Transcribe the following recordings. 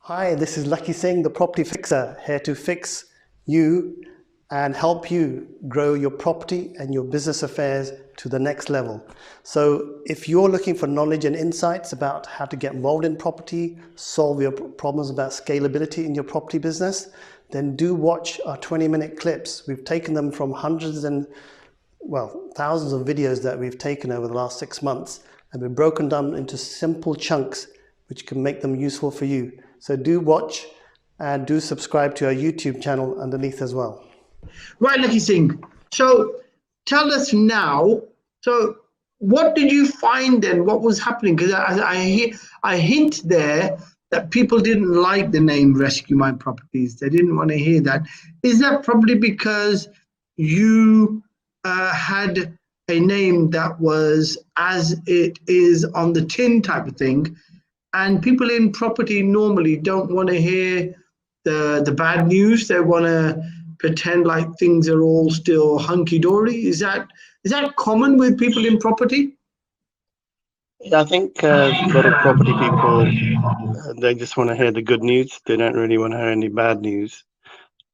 Hi, this is Lakhi Singh, the property fixer, here to fix you and help you grow your property and your business affairs to the next level. So if you're looking for knowledge and insights about how to get involved in property, solve your problems about scalability in your property business, then do watch our 20-minute clips. We've taken them from hundreds and, well, thousands of videos that we've taken over the last 6 months, and we've broken down into simple chunks which can make them useful for you. So do watch and do subscribe to our YouTube channel underneath as well. Right, Lakhi Singh. So tell us now, so what did you find then? What was happening? Because I hint there that people didn't like the name Rescue My Properties. They didn't want to hear that. Is that probably because you had a name that was as it is on the tin type of thing, and people in property normally don't want to hear the bad news? They want to pretend like things are all still hunky-dory. Is that common with people in property? I think a lot of property people, they just want to hear the good news. They don't really want to hear any bad news.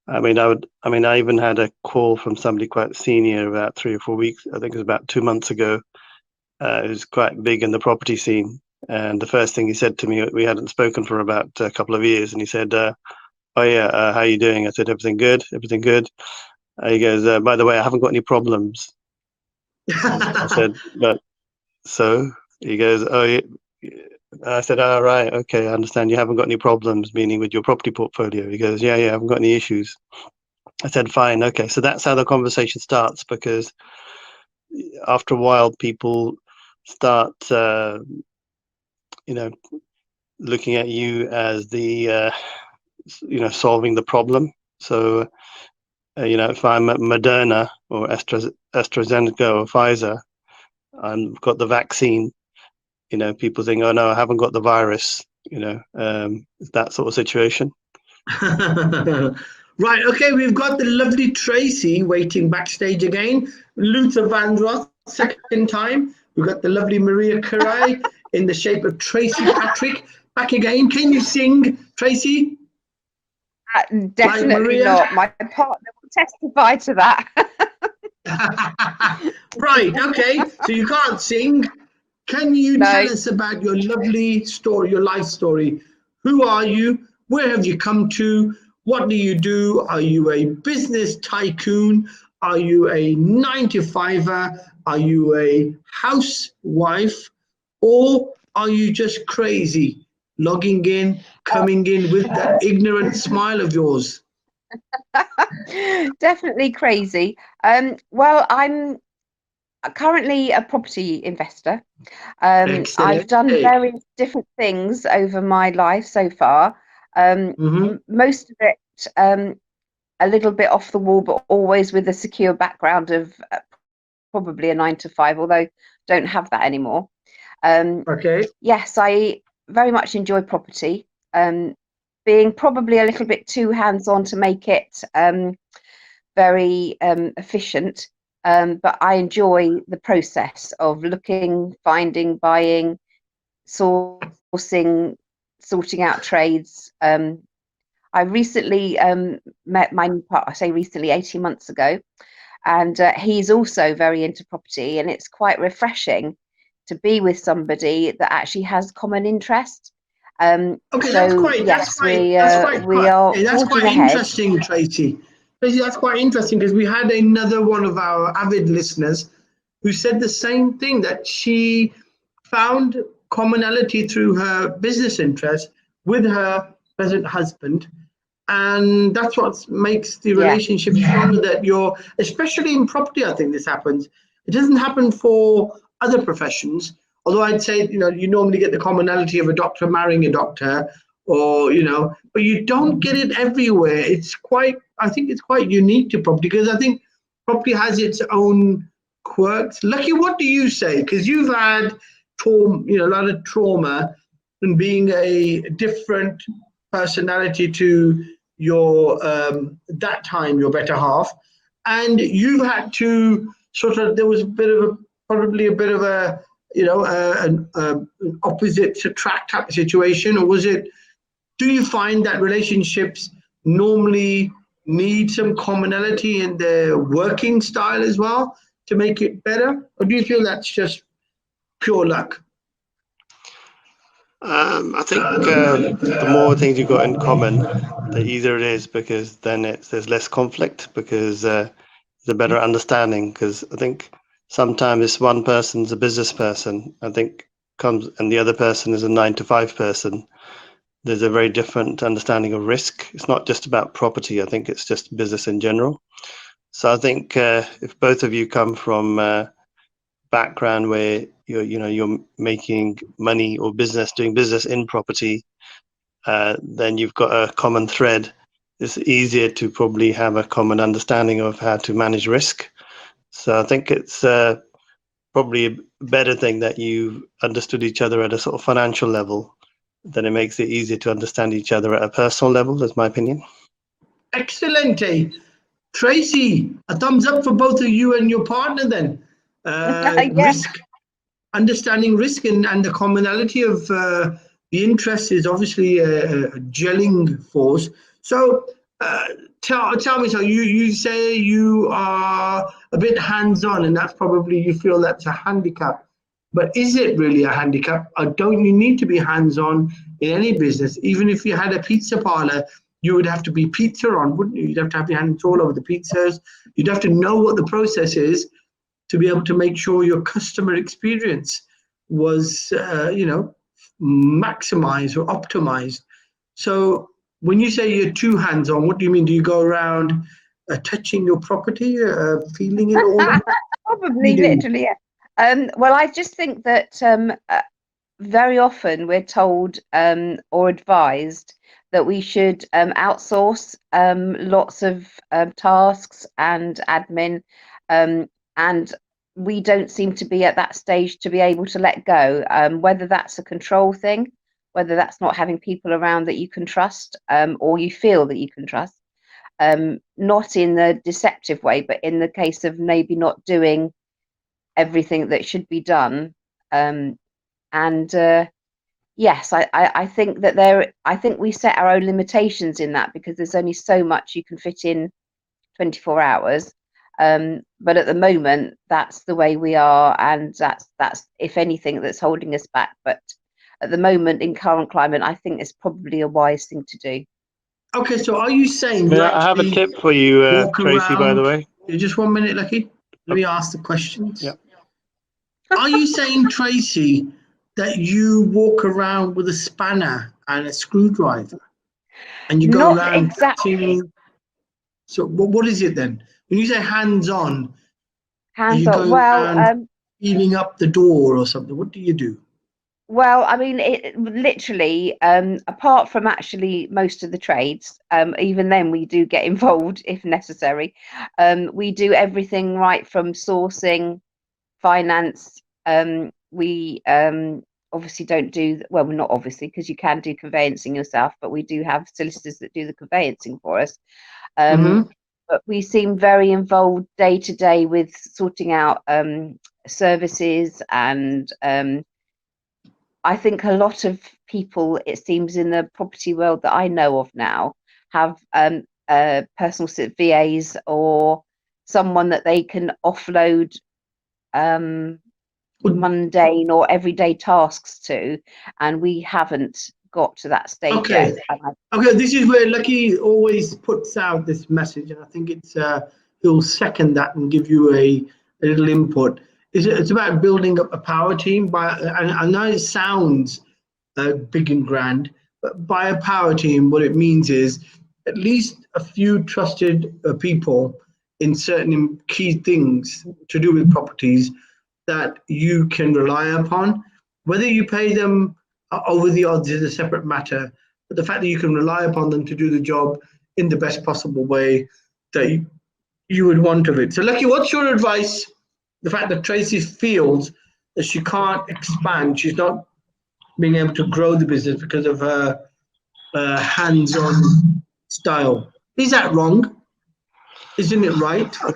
I even had a call from somebody quite senior about 3 or 4 weeks, I think it was about 2 months ago, who's quite big in the property scene. And the first thing he said to me, we hadn't spoken for about a couple of years, and he said, oh yeah, how are you doing? I said, everything good, everything good. He goes, by the way, I haven't got any problems. I said, but so? He goes, oh yeah. I said, oh, right, okay, I understand you haven't got any problems, meaning with your property portfolio. He goes, yeah, I haven't got any issues. I said, fine, okay. So that's how the conversation starts, because after a while, people start, looking at you as the, solving the problem. So, if I'm at Moderna or AstraZeneca or Pfizer, I've got the vaccine, people think, oh no, I haven't got the virus, that sort of situation. Right, okay, we've got the lovely Tracy waiting backstage again. Luther Van Roth, second time. We've got the lovely Maria Karai in the shape of Tracy Patrick back again. Can you sing, Tracy? Definitely like not. My partner will testify to that. Right, okay, so you can't sing. Can you tell us about your lovely story, your life story? Who are you? Where have you come to? What do you do? Are you a business tycoon? Are you a 9-to-5er? Are you a housewife? Or are you just crazy, logging in, coming in with that ignorant smile of yours? Definitely crazy. Well, I'm currently a property investor. I've done various different things over my life so far. Most of it a little bit off the wall, but always with a secure background of probably a 9-to-5, although don't have that anymore. Okay. Yes, I very much enjoy property. Being probably a little bit too hands-on to make it very efficient. But I enjoy the process of looking, finding, buying, sourcing, sorting out trades. I recently met my new partner, I say recently, 18 months ago, and he's also very into property, and it's quite refreshing to be with somebody that actually has common interest. Okay, so that's quite interesting, Tracy. That's quite interesting, because we had another one of our avid listeners who said the same thing, that she found commonality through her business interest with her present husband, and that's what makes the relationship stronger. That you're, especially in property, I think this happens. It doesn't happen for other professions, although I'd say you normally get the commonality of a doctor marrying a doctor, or but you don't get it everywhere. I think it's quite unique to property, because I think property has its own quirks. Lakhi, what do you say? Because you've had trauma, a lot of trauma, and being a different personality to your that time your better half, and you've had to there was probably a bit of an opposite attract type of situation, or was it do you find that relationships normally need some commonality in their working style as well to make it better? Or do you feel that's just pure luck? I think the more things you've got in common, the easier it is, because then there's less conflict, because there's a better understanding. Because I think sometimes this one person's a business person, I think, and the other person is a 9-to-5 person. There's a very different understanding of risk. It's not just about property. I think it's just business in general. So I think if both of you come from a background where you're making money or doing business in property, then you've got a common thread. It's easier to probably have a common understanding of how to manage risk. So I think it's probably a better thing that you understood each other at a sort of financial level. Then it makes it easier to understand each other at a personal level, that's my opinion. Excellent. Tracy, a thumbs up for both of you and your partner then. Risk, understanding risk and the commonality of the interest is obviously a gelling force. So tell me, so you say you are a bit hands-on, and that's probably, you feel that's a handicap. But is it really a handicap? Or don't you need to be hands-on in any business? Even if you had a pizza parlor, you would have to be pizza on, wouldn't you? You'd have to have your hands all over the pizzas. You'd have to know what the process is to be able to make sure your customer experience was, maximized or optimized. So when you say you're too hands-on, what do you mean? Do you go around touching your property, feeling it all? Probably, literally, yeah. Well, I just think that very often we're told or advised that we should outsource lots of tasks and admin, and we don't seem to be at that stage to be able to let go, whether that's a control thing, whether that's not having people around that you can trust, or you feel that you can trust, not in the deceptive way, but in the case of maybe not doing everything that should be done. Yes, I think that I think we set our own limitations in that, because there's only so much you can fit in 24 hours. But at the moment, that's the way we are, and that's if anything that's holding us back. But at the moment, in current climate, I think it's probably a wise thing to do. Okay, so are you saying I have a tip for you, Tracy, by the way. Just 1 minute, Lakhi. Let me ask the questions. Yeah. Are you saying, Tracy, that you walk around with a spanner and a screwdriver and you go Not around exactly. So what is it then? When you say hands-on, are you Hands-on. going around feeling up the door or something? What do you do? Well, I mean, it literally, apart from actually most of the trades, even then we do get involved if necessary. We do everything right from sourcing, finance. We obviously don't do, well, not obviously, because you can do conveyancing yourself, but we do have solicitors that do the conveyancing for us. But we seem very involved day to day with sorting out services, and I think a lot of people, it seems, in the property world that I know of now have personal VAs or someone that they can offload mundane or everyday tasks to, and we haven't got to that stage yet. Okay, this is where Lakhi always puts out this message, and I think it's he'll second that and give you a little input. It's about building up a power team. And I know it sounds big and grand, but by a power team, what it means is at least a few trusted people in certain key things to do with properties that you can rely upon. Whether you pay them over the odds is a separate matter, but the fact that you can rely upon them to do the job in the best possible way that you would want of it. So Lakhi, what's your advice? The fact that Tracy feels that she can't expand, she's not being able to grow the business because of her hands-on style. Is that wrong? Isn't it right? I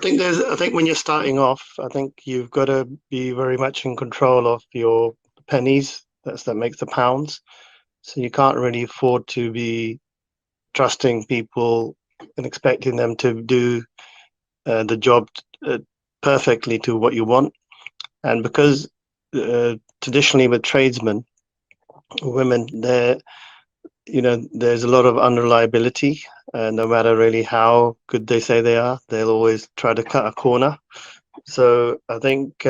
think when you're starting off, I think you've got to be very much in control of your pennies. That makes the pounds. So you can't really afford to be trusting people and expecting them to do the job perfectly to what you want. And because traditionally with tradesmen, women, there's a lot of unreliability. No matter really how good they say they are, they'll always try to cut a corner. So I think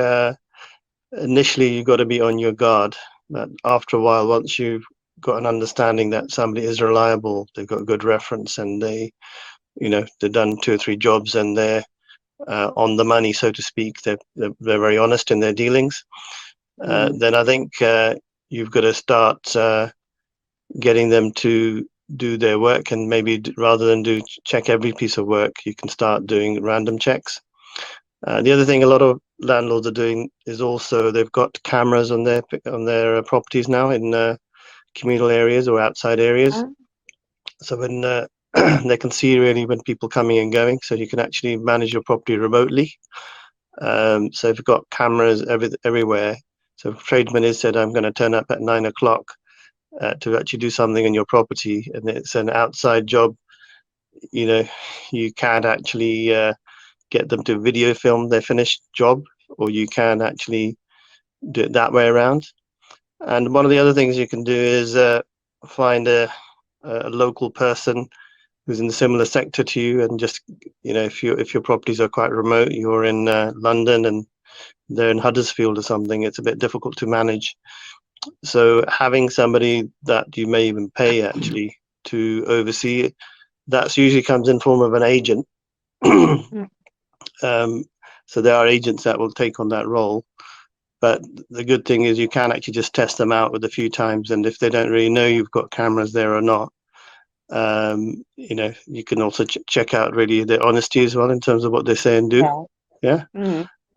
initially you've got to be on your guard. But after a while, once you've got an understanding that somebody is reliable, they've got a good reference, and they've done 2 or 3 jobs, and they're on the money, so to speak. They're very honest in their dealings. Then I think you've got to start getting them to do their work, and maybe rather than check every piece of work, you can start doing random checks. The other thing a lot of landlords are doing is also they've got cameras on their properties now in communal areas or outside areas. So when they can see really when people coming and going, so you can actually manage your property remotely. So if you've got cameras everywhere, so if a tradesman has said, I'm going to turn up at 9 o'clock to actually do something in your property, and it's an outside job, you can actually get them to video film their finished job, or you can actually do it that way around. And one of the other things you can do is find a local person who's in a similar sector to you, and just if your properties are quite remote, you're in London and they're in Huddersfield or something, it's a bit difficult to manage. So having somebody that you may even pay actually to oversee it, that's usually comes in form of an agent. So there are agents that will take on that role, but the good thing is you can actually just test them out with a few times, and if they don't really know you've got cameras there or not, you can also check out really their honesty as well in terms of what they say and do. Yeah.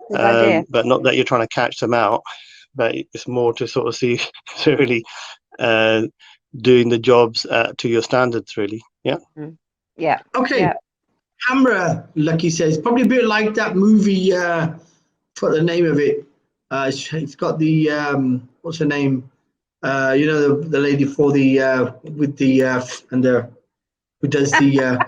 But not that you're trying to catch them out, but it's more to sort of see so really doing the jobs to your standards, really. Yeah. Okay. Yeah. Camera, Lakhi says, probably a bit like that movie, for the name of it. It's got the what's her name? The lady for the with the and who does the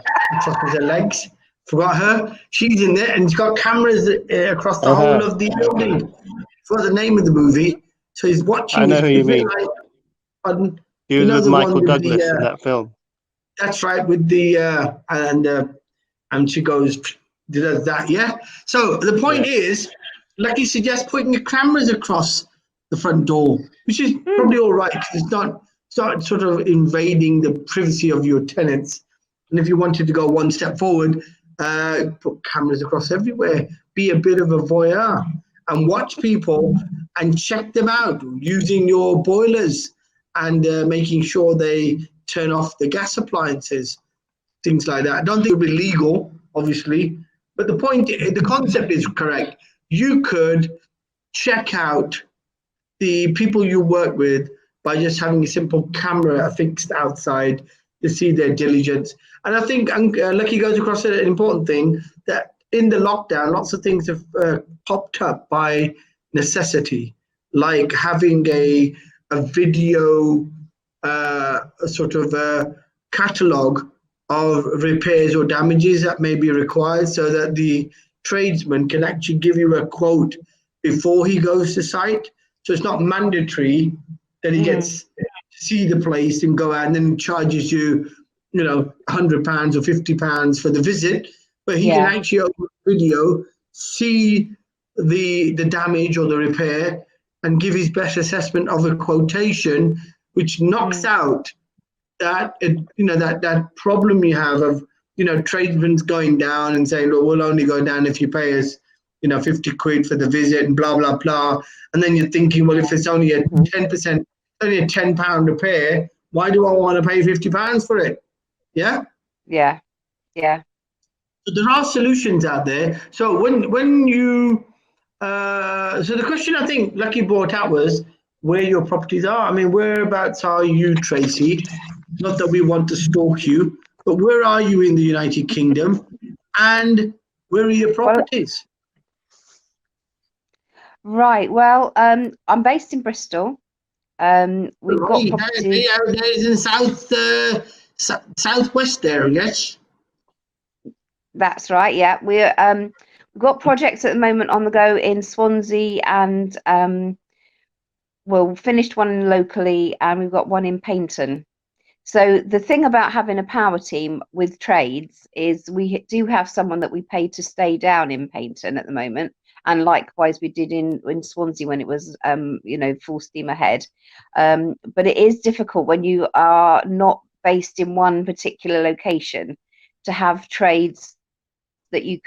crosses her legs. Forgot her. She's in there, and it's got cameras across the whole of the building. Forgot the name of the movie. So he's watching. I know who you mean. Pardon? He was with Michael Douglas in that film. That's right, with the and she goes, does that, yeah? So the point is, like he suggests, putting the cameras across the front door, which is probably all right, because it's not sort of invading the privacy of your tenants. And if you wanted to go one step forward, put cameras across everywhere, be a bit of a voyeur and watch people and check them out using your boilers and making sure they turn off the gas appliances, things like that. I don't think it would be legal, obviously, but the concept is correct. You could check out the people you work with by just having a simple camera fixed outside to see their diligence. And I think Lakhi goes across an important thing, that in the lockdown, lots of things have popped up by necessity, like having a video sort of a catalogue of repairs or damages that may be required, so that the tradesman can actually give you a quote before he goes to site. So it's not mandatory that he gets to see the place and go out and then charges you, £100 or £50 for the visit, but he can actually over video see the damage or the repair and give his best assessment of a quotation, which knocks out that that problem you have of tradesmen going down and saying, look, we'll only go down if you pay us 50 quid for the visit and blah blah blah. And then you're thinking, well, if it's only a 10%, only a £10 repair, why do I want to pay £50 for it? Yeah. So there are solutions out there. So when you so the question I think Lakhi brought out was where your properties are. I mean, whereabouts are you, Tracy? Not that we want to stalk you, but where are you in the United Kingdom, and where are your properties? Right. Well, I'm based in Bristol, We've got properties. There's in southwest there, yes. That's right. Yeah, we've got projects at the moment on the go in Swansea, and finished one locally, and we've got one in Paignton. So the thing about having a power team with trades is we do have someone that we paid to stay down in Paignton at the moment, and likewise we did in Swansea when it was full steam ahead. But it is difficult when you are not based in one particular location to have trades that you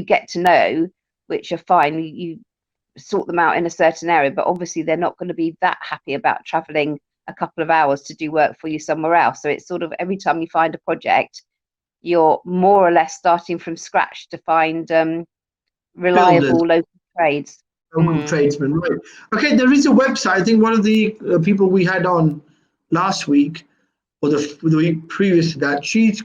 get to know, which are fine. You sort them out in a certain area, but obviously they're not going to be that happy about traveling a couple of hours to do work for you somewhere else. So it's sort of every time you find a project, you're more or less starting from scratch to find reliable local trades. Local tradesmen, right? Okay, there is a website. I think one of the people we had on last week or the week previous to that, she's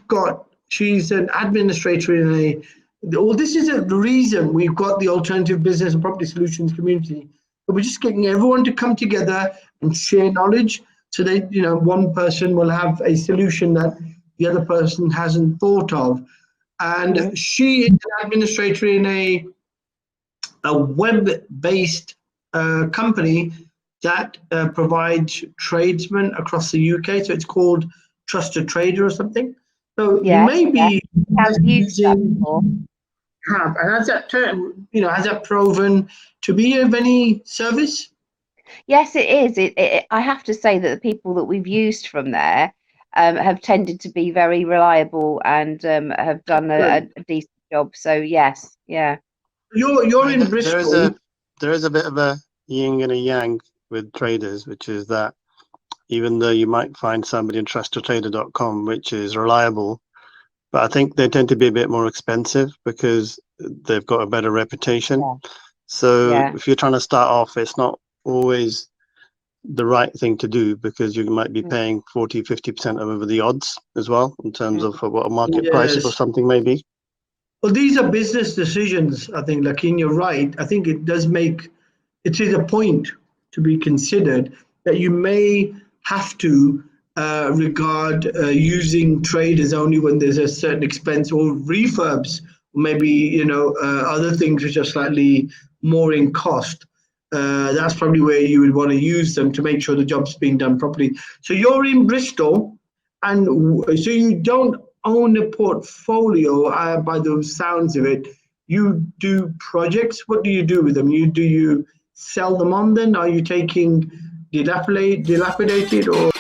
an administrator in a. Well, this is the reason we've got the alternative business and property solutions community. But we're just getting everyone to come together and share knowledge, so that one person will have a solution that the other person hasn't thought of. And she is an administrator in a web-based company that provides tradesmen across the UK. So it's called Trusted Trader or something. So you may be using. And has that proven to be of any service? Yes, it is. I have to say that the people that we've used from there have tended to be very reliable and have done a decent job. So yes, yeah. You're in Bristol. There is a bit of a yin and a yang with traders, which is that even though you might find somebody on trustedtrader.com which is reliable, but I think they tend to be a bit more expensive because they've got a better reputation. Yeah. So if you're trying to start off, it's not always the right thing to do, because you might be paying 40-50% over the odds as well in terms of what a market price for something may be. Well, these are business decisions, I think, Lakhi, you're right. I think it is a point to be considered that you may have to regard using traders only when there's a certain expense, or refurbs, maybe other things which are slightly more in cost. That's probably where you would want to use them to make sure the job's being done properly. So you're in Bristol, and so you don't own a portfolio by the sounds of it. You do projects. What do you do with them? Do you sell them on then? Are you taking dilapidated or